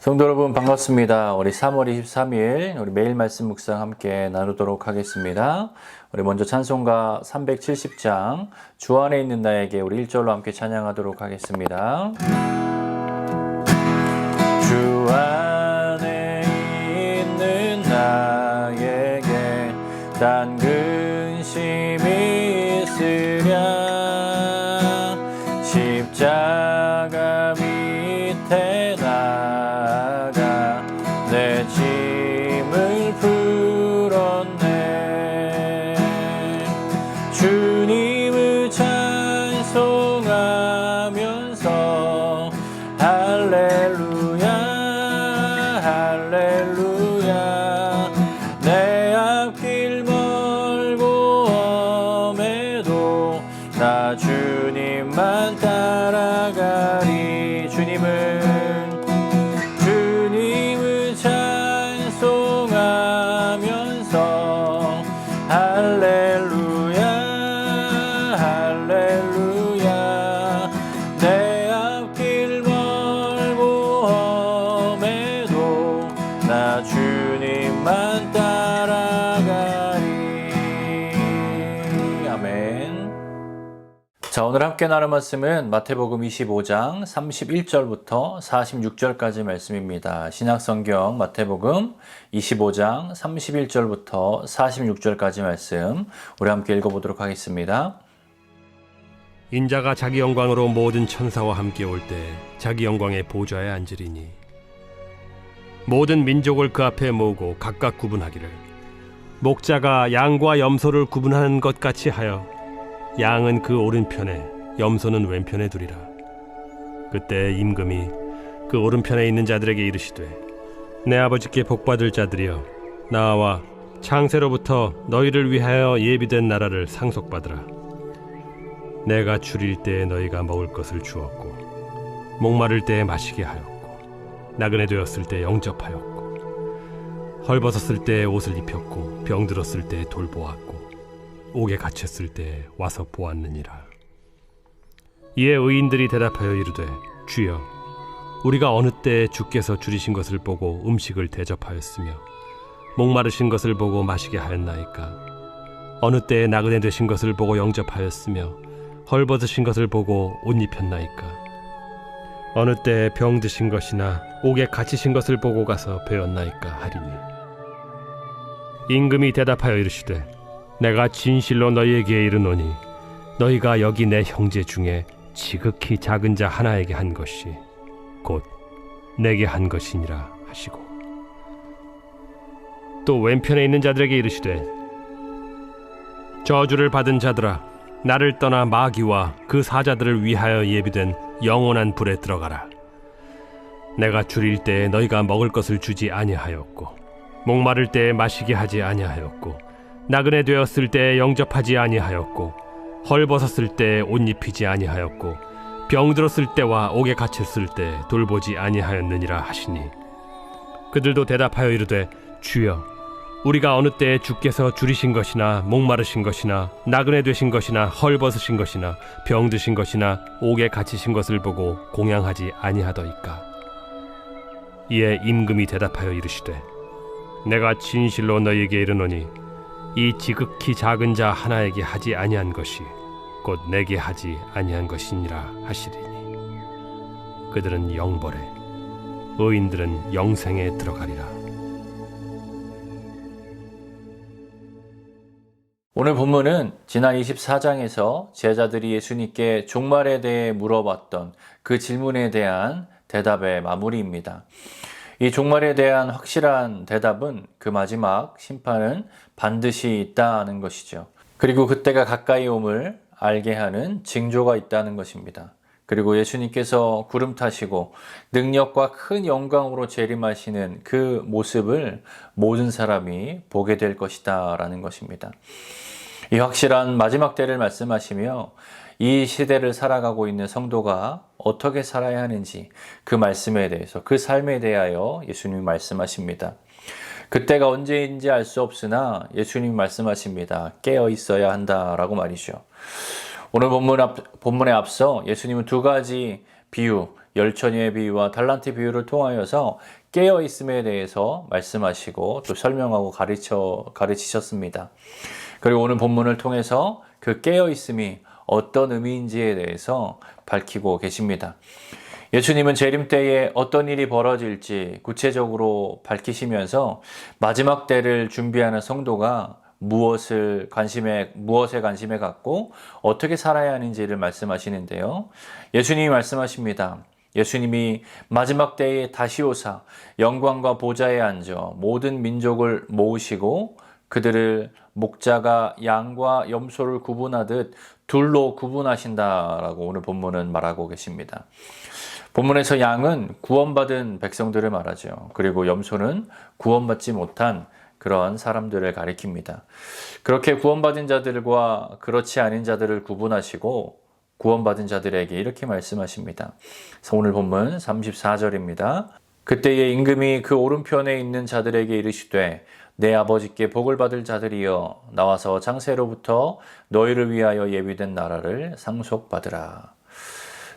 성도 여러분 반갑습니다. 우리 3월 23일 우리 매일 말씀 묵상 함께 나누도록 하겠습니다. 우리 먼저 찬송가 370장 주 안에 있는 나에게 우리 1절로 함께 찬양하도록 하겠습니다. 주 안에 있는 나에게 단 근심이 있으랴 십자가 밑에 나가 내 짐을 풀었네. 주님을 찬송하면서 할렐루야 할렐루야 내 앞길 멀고 험해도 나 주님만 따라가리. 주님을 찬송하면서 할렐루야 할렐루야 내 앞길 멀고 험해도 나 주님만 따라가리. 아멘. 자, 오늘 함께 나눌 말씀은 마태복음 25장 31절부터 46절까지 말씀입니다. 신약성경 마태복음 25장 31절부터 46절까지 말씀 우리 함께 읽어보도록 하겠습니다. 인자가 자기 영광으로 모든 천사와 함께 올 때 자기 영광의 보좌에 앉으리니 모든 민족을 그 앞에 모으고 각각 구분하기를 목자가 양과 염소를 구분하는 것 같이 하여 양은 그 오른편에 염소는 왼편에 두리라. 그때 임금이 그 오른편에 있는 자들에게 이르시되 내 아버지께 복받을 자들이여 나와 창세로부터 너희를 위하여 예비된 나라를 상속받으라. 내가 줄일 때에 너희가 먹을 것을 주었고 목마를 때에 마시게 하였고 나그네 되었을 때에 영접하였고 헐벗었을 때에 옷을 입혔고 병들었을 때에 돌보았고 옥에 갇혔을 때에 와서 보았느니라. 이에 의인들이 대답하여 이르되 주여 우리가 어느 때에 주께서 줄이신 것을 보고 음식을 대접하였으며 목마르신 것을 보고 마시게 하였나이까. 어느 때에 나그네 되신 것을 보고 영접하였으며 헐벗으신 것을 보고 옷 입혔나이까. 어느 때에 병드신 것이나 옥에 갇히신 것을 보고 가서 배웠나이까 하리니. 임금이 대답하여 이르시되 내가 진실로 너희에게 이르노니 너희가 여기 내 형제 중에 지극히 작은 자 하나에게 한 것이 곧 내게 한 것이니라 하시고 또 왼편에 있는 자들에게 이르시되 저주를 받은 자들아 나를 떠나 마귀와 그 사자들을 위하여 예비된 영원한 불에 들어가라. 내가 줄일 때에 너희가 먹을 것을 주지 아니하였고 목마를 때에 마시게 하지 아니하였고 나그네 되었을 때에 영접하지 아니하였고 헐벗었을 때에 옷 입히지 아니하였고 병들었을 때와 옥에 갇혔을 때 돌보지 아니하였느니라 하시니 그들도 대답하여 이르되 주여 우리가 어느 때에 주께서 줄이신 것이나 목마르신 것이나 나그네 되신 것이나 헐벗으신 것이나 병드신 것이나 옥에 갇히신 것을 보고 공양하지 아니하더이까. 이에 임금이 대답하여 이르시되 내가 진실로 너희에게 이르노니 이 지극히 작은 자 하나에게 하지 아니한 것이 곧 내게 하지 아니한 것이니라 하시리니 그들은 영벌에 의인들은 영생에 들어가리라. 오늘 본문은 지난 24장에서 제자들이 예수님께 종말에 대해 물어봤던 그 질문에 대한 대답의 마무리입니다. 이 종말에 대한 확실한 대답은 그 마지막 심판은 반드시 있다는 것이죠. 그리고 그때가 가까이 옴을 알게 하는 징조가 있다는 것입니다. 그리고 예수님께서 구름 타시고 능력과 큰 영광으로 재림하시는 그 모습을 모든 사람이 보게 될 것이다 라는 것입니다. 이 확실한 마지막 때를 말씀하시며 이 시대를 살아가고 있는 성도가 어떻게 살아야 하는지 그 말씀에 대해서 그 삶에 대하여 예수님이 말씀하십니다. 그때가 언제인지 알 수 없으나 예수님이 말씀하십니다. 깨어 있어야 한다라고 말이죠. 오늘 본문에 앞서 예수님은 두 가지 비유, 열처녀의 비유와 달란트 비유를 통하여서 깨어 있음에 대해서 말씀하시고 또 설명하고 가르치셨습니다. 그리고 오늘 본문을 통해서 그 깨어 있음이 어떤 의미인지에 대해서 밝히고 계십니다. 예수님은 재림 때에 어떤 일이 벌어질지 구체적으로 밝히시면서 마지막 때를 준비하는 성도가 무엇에 관심에 갖고 어떻게 살아야 하는지를 말씀하시는데요. 예수님이 말씀하십니다. 예수님이 마지막 때에 다시 오사 영광과 보좌에 앉아 모든 민족을 모으시고 그들을 목자가 양과 염소를 구분하듯 둘로 구분하신다라고 오늘 본문은 말하고 계십니다. 본문에서 양은 구원받은 백성들을 말하죠. 그리고 염소는 구원받지 못한 그런 사람들을 가리킵니다. 그렇게 구원받은 자들과 그렇지 않은 자들을 구분하시고 구원받은 자들에게 이렇게 말씀하십니다. 그래서 오늘 본문 34절입니다. 그때의 임금이 그 오른편에 있는 자들에게 이르시되 내 아버지께 복을 받을 자들이여 나와서 창세로부터 너희를 위하여 예비된 나라를 상속받으라.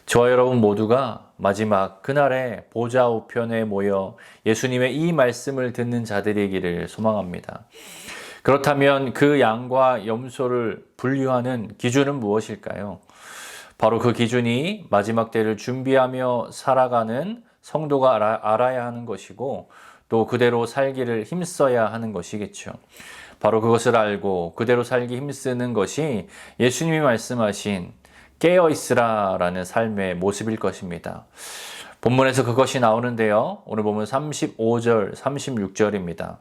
저와 여러분 모두가 마지막 그날에 보좌 우편에 모여 예수님의 이 말씀을 듣는 자들이기를 소망합니다. 그렇다면 그 양과 염소를 분류하는 기준은 무엇일까요? 바로 그 기준이 마지막 때를 준비하며 살아가는 성도가 알아야 하는 것이고 또 그대로 살기를 힘써야 하는 것이겠죠. 바로 그것을 알고 그대로 살기 힘쓰는 것이 예수님이 말씀하신 깨어있으라 라는 삶의 모습일 것입니다. 본문에서 그것이 나오는데요. 오늘 보면 35절, 36절입니다.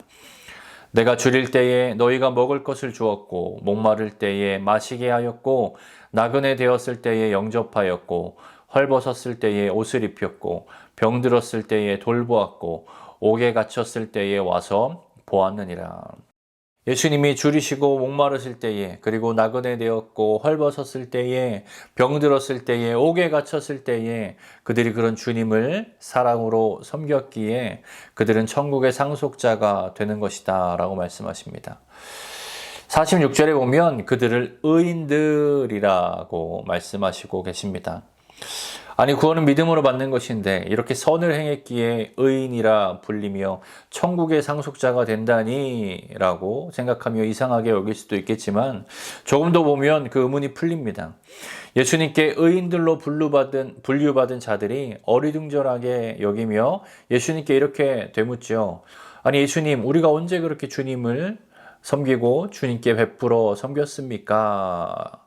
내가 줄일 때에 너희가 먹을 것을 주었고 목마를 때에 마시게 하였고 나그네 되었을 때에 영접하였고 헐벗었을 때에 옷을 입혔고 병들었을 때에 돌보았고 옥에 갇혔을 때에 와서 보았느니라. 예수님이 줄이시고 목마르실 때에 그리고 나그네 되었고 헐벗었을 때에 병들었을 때에 옥에 갇혔을 때에 그들이 그런 주님을 사랑으로 섬겼기에 그들은 천국의 상속자가 되는 것이다 라고 말씀하십니다. 46절에 보면 그들을 의인들이라고 말씀하시고 계십니다. 아니 구원은 믿음으로 받는 것인데 이렇게 선을 행했기에 의인이라 불리며 천국의 상속자가 된다니 라고 생각하며 이상하게 여길 수도 있겠지만 조금 더 보면 그 의문이 풀립니다. 예수님께 의인들로 분류받은 자들이 어리둥절하게 여기며 예수님께 이렇게 되묻죠. 아니 예수님 우리가 언제 그렇게 주님을 섬기고 주님께 베풀어 섬겼습니까?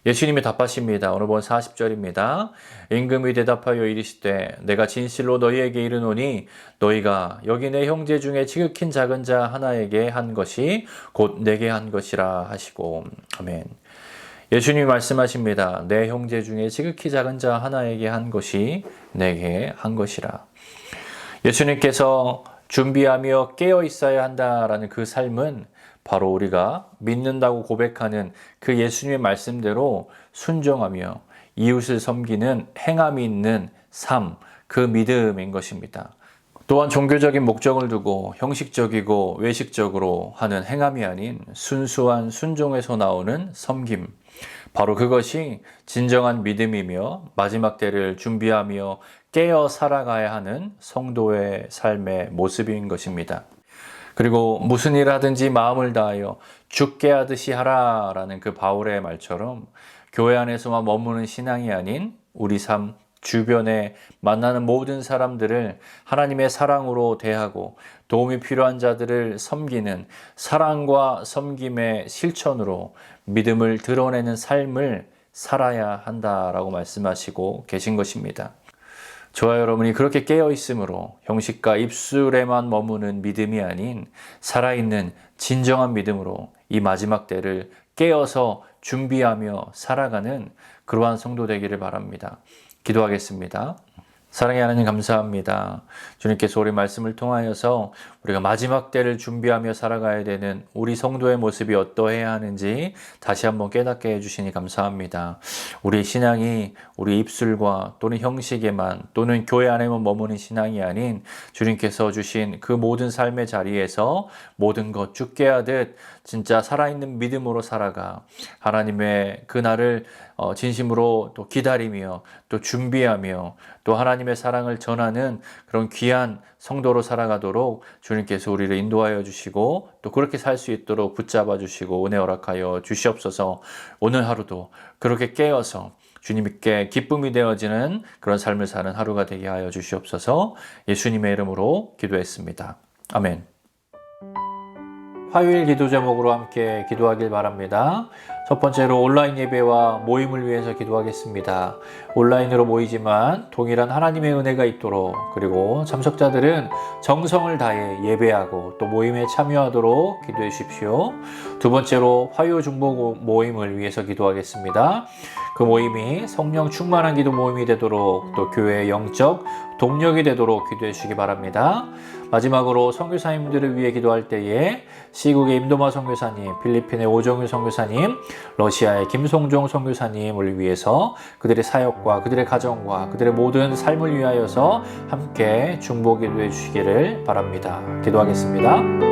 예수님이 답하십니다. 오늘 본 40절입니다. 임금이 대답하여 이르시되 내가 진실로 너희에게 이르노니 너희가 여기 내 형제 중에 지극히 작은 자 하나에게 한 것이 곧 내게 한 것이라 하시고 아멘. 예수님이 말씀하십니다. 내 형제 중에 지극히 작은 자 하나에게 한 것이 내게 한 것이라. 예수님께서 준비하며 깨어 있어야 한다라는 그 삶은 바로 우리가 믿는다고 고백하는 그 예수님의 말씀대로 순종하며 이웃을 섬기는 행함이 있는 삶, 그 믿음인 것입니다. 또한 종교적인 목적을 두고 형식적이고 외식적으로 하는 행함이 아닌 순수한 순종에서 나오는 섬김, 바로 그것이 진정한 믿음이며 마지막 때를 준비하며 깨어 살아가야 하는 성도의 삶의 모습인 것입니다. 그리고 무슨 일을 하든지 마음을 다하여 죽게 하듯이 하라라는 그 바울의 말처럼 교회 안에서만 머무는 신앙이 아닌 우리 삶 주변에 만나는 모든 사람들을 하나님의 사랑으로 대하고 도움이 필요한 자들을 섬기는 사랑과 섬김의 실천으로 믿음을 드러내는 삶을 살아야 한다라고 말씀하시고 계신 것입니다. 저와 여러분이 그렇게 깨어있으므로 형식과 입술에만 머무는 믿음이 아닌 살아있는 진정한 믿음으로 이 마지막 때를 깨어서 준비하며 살아가는 그러한 성도 되기를 바랍니다. 기도하겠습니다. 사랑의 하나님 감사합니다. 주님께서 우리 말씀을 통하여서 우리가 마지막 때를 준비하며 살아가야 되는 우리 성도의 모습이 어떠해야 하는지 다시 한번 깨닫게 해주시니 감사합니다. 우리 신앙이 우리 입술과 또는 형식에만 또는 교회 안에만 머무는 신앙이 아닌 주님께서 주신 그 모든 삶의 자리에서 모든 것 죽게 하듯 진짜 살아있는 믿음으로 살아가 하나님의 그 날을 진심으로 또 기다리며 또 준비하며 또 하나님의 사랑을 전하는 그런 귀한 성도로 살아가도록 주님께서 우리를 인도하여 주시고 또 그렇게 살 수 있도록 붙잡아 주시고 은혜 허락하여 주시옵소서. 오늘 하루도 그렇게 깨어서 주님께 기쁨이 되어지는 그런 삶을 사는 하루가 되게 하여 주시옵소서. 예수님의 이름으로 기도했습니다. 아멘. 화요일 기도 제목으로 함께 기도하길 바랍니다. 첫 번째로 온라인 예배와 모임을 위해서 기도하겠습니다. 온라인으로 모이지만 동일한 하나님의 은혜가 있도록, 그리고 참석자들은 정성을 다해 예배하고 또 모임에 참여하도록 기도해 주십시오. 두 번째로 화요 중보 모임을 위해서 기도하겠습니다. 그 모임이 성령 충만한 기도 모임이 되도록 또 교회의 영적 동력이 되도록 기도해 주시기 바랍니다. 마지막으로 선교사님들을 위해 기도할 때에 시국의 임도마 선교사님, 필리핀의 오정유 선교사님, 러시아의 김송종 선교사님을 위해서 그들의 사역과 그들의 가정과 그들의 모든 삶을 위하여서 함께 중보 기도해 주시기를 바랍니다. 기도하겠습니다.